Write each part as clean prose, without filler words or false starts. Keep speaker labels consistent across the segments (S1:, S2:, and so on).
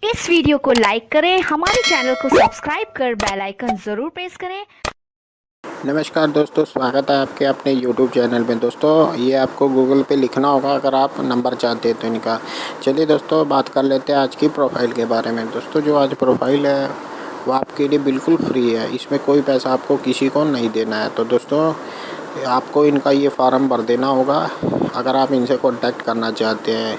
S1: इस वीडियो को लाइक करें, हमारे चैनल को सब्सक्राइब कर बेल आइकन ज़रूर प्रेस करें।
S2: नमस्कार दोस्तों, स्वागत है आपके अपने YouTube चैनल में। दोस्तों ये आपको गूगल पे लिखना होगा अगर आप नंबर चाहते हैं तो इनका। चलिए दोस्तों बात कर लेते हैं आज की प्रोफाइल के बारे में। दोस्तों जो आज प्रोफाइल है वो आपके लिए बिल्कुल फ्री है, इसमें कोई पैसा आपको किसी को नहीं देना है। तो दोस्तों आपको इनका ये फॉर्म भर देना होगा अगर आप इनसे कॉन्टैक्ट करना चाहते हैं।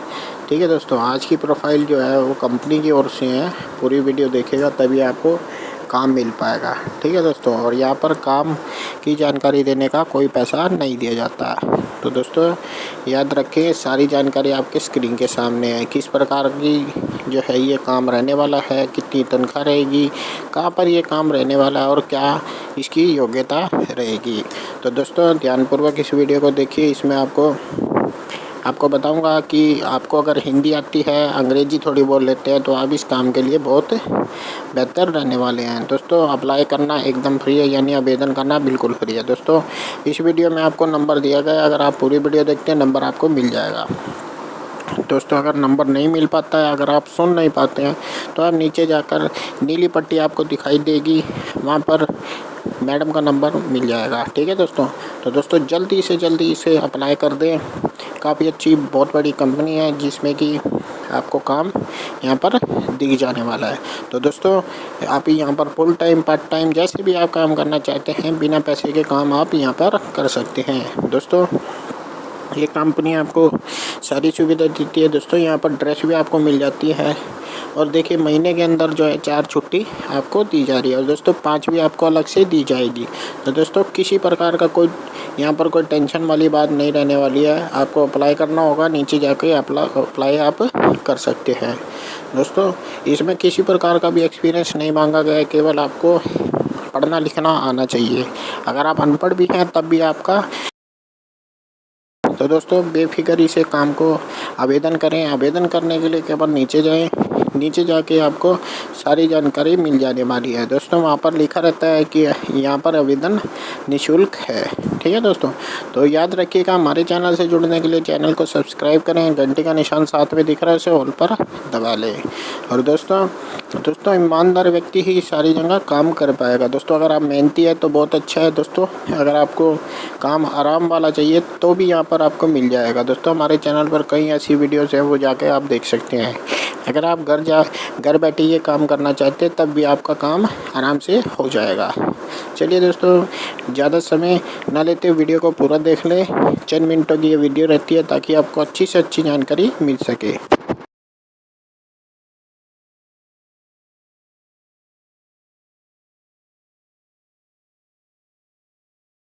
S2: ठीक है दोस्तों, आज की प्रोफाइल जो है वो कंपनी की ओर से है। पूरी वीडियो देखेगा तभी आपको काम मिल पाएगा। ठीक है दोस्तों, और यहाँ पर काम की जानकारी देने का कोई पैसा नहीं दिया जाता। तो दोस्तों याद रखें, सारी जानकारी आपके स्क्रीन के सामने है। किस प्रकार की जो है ये काम रहने वाला है, कितनी तनख्वाह रहेगी, कहाँ पर ये काम रहने वाला है और क्या इसकी योग्यता रहेगी। तो दोस्तों ध्यानपूर्वक इस वीडियो को देखिए। इसमें आपको बताऊंगा कि आपको अगर हिंदी आती है, अंग्रेजी थोड़ी बोल लेते हैं तो आप इस काम के लिए बहुत बेहतर रहने वाले हैं। दोस्तों अप्लाई करना एकदम फ्री है, यानी आवेदन करना बिल्कुल फ्री है। दोस्तों इस वीडियो में आपको नंबर दिया गया है, अगर आप पूरी वीडियो देखते हैं नंबर आपको मिल जाएगा। दोस्तों अगर नंबर नहीं मिल पाता है, अगर आप सुन नहीं पाते हैं तो आप नीचे जाकर नीली पट्टी आपको दिखाई देगी, वहाँ पर मैडम का नंबर मिल जाएगा। ठीक है दोस्तों, तो दोस्तों जल्दी से जल्दी इसे अप्लाई कर दें। काफ़ी अच्छी बहुत बड़ी कंपनी है जिसमें कि आपको काम यहाँ पर दिख जाने वाला है। तो दोस्तों आप यहाँ पर फुल टाइम पार्ट टाइम जैसे भी आप काम करना चाहते हैं, बिना पैसे के काम आप यहाँ पर कर सकते हैं। दोस्तों ये कंपनी आपको सारी सुविधा देती है। दोस्तों यहाँ पर ड्रेस भी आपको मिल जाती है, और देखिए महीने के अंदर जो है 4 छुट्टी आपको दी जा रही है, और दोस्तों 5 भी आपको अलग से दी जाएगी। तो दोस्तों किसी प्रकार का कोई यहाँ पर कोई टेंशन वाली बात नहीं रहने वाली है। आपको अप्लाई करना होगा, नीचे जाके अप्लाई आप कर सकते हैं। दोस्तों इसमें किसी प्रकार का भी एक्सपीरियंस नहीं मांगा गया है, केवल आपको पढ़ना लिखना आना चाहिए। अगर आप अनपढ़ भी हैं तब भी आपका। तो दोस्तों बेफिक्र इसे काम को आवेदन करें। आवेदन करने के लिए केवल नीचे जाएं, नीचे जाके आपको सारी जानकारी मिल जाने वाली है। दोस्तों वहाँ पर लिखा रहता है कि यहाँ पर आवेदन निःशुल्क है। ठीक है दोस्तों, तो याद रखिएगा हमारे चैनल से जुड़ने के लिए चैनल को सब्सक्राइब करें, घंटे का निशान साथ में दिख रहा है उसे ऑल पर दबा लें। और दोस्तों ईमानदार व्यक्ति ही सारी जगह काम कर पाएगा। दोस्तों अगर आप मेहनती है तो बहुत अच्छा है। दोस्तों अगर आपको काम आराम वाला चाहिए तो भी यहाँ पर आपको मिल जाएगा। दोस्तों हमारे चैनल पर कई ऐसी वीडियोज़ हैं, वो जाके आप देख सकते हैं। अगर आप घर बैठे ये काम करना चाहते हैं तब भी आपका काम आराम से हो जाएगा। चलिए दोस्तों ज़्यादा समय ना लेते वीडियो को पूरा देख लें। चंद मिनटों की ये वीडियो रहती है ताकि आपको अच्छी से अच्छी जानकारी मिल सके।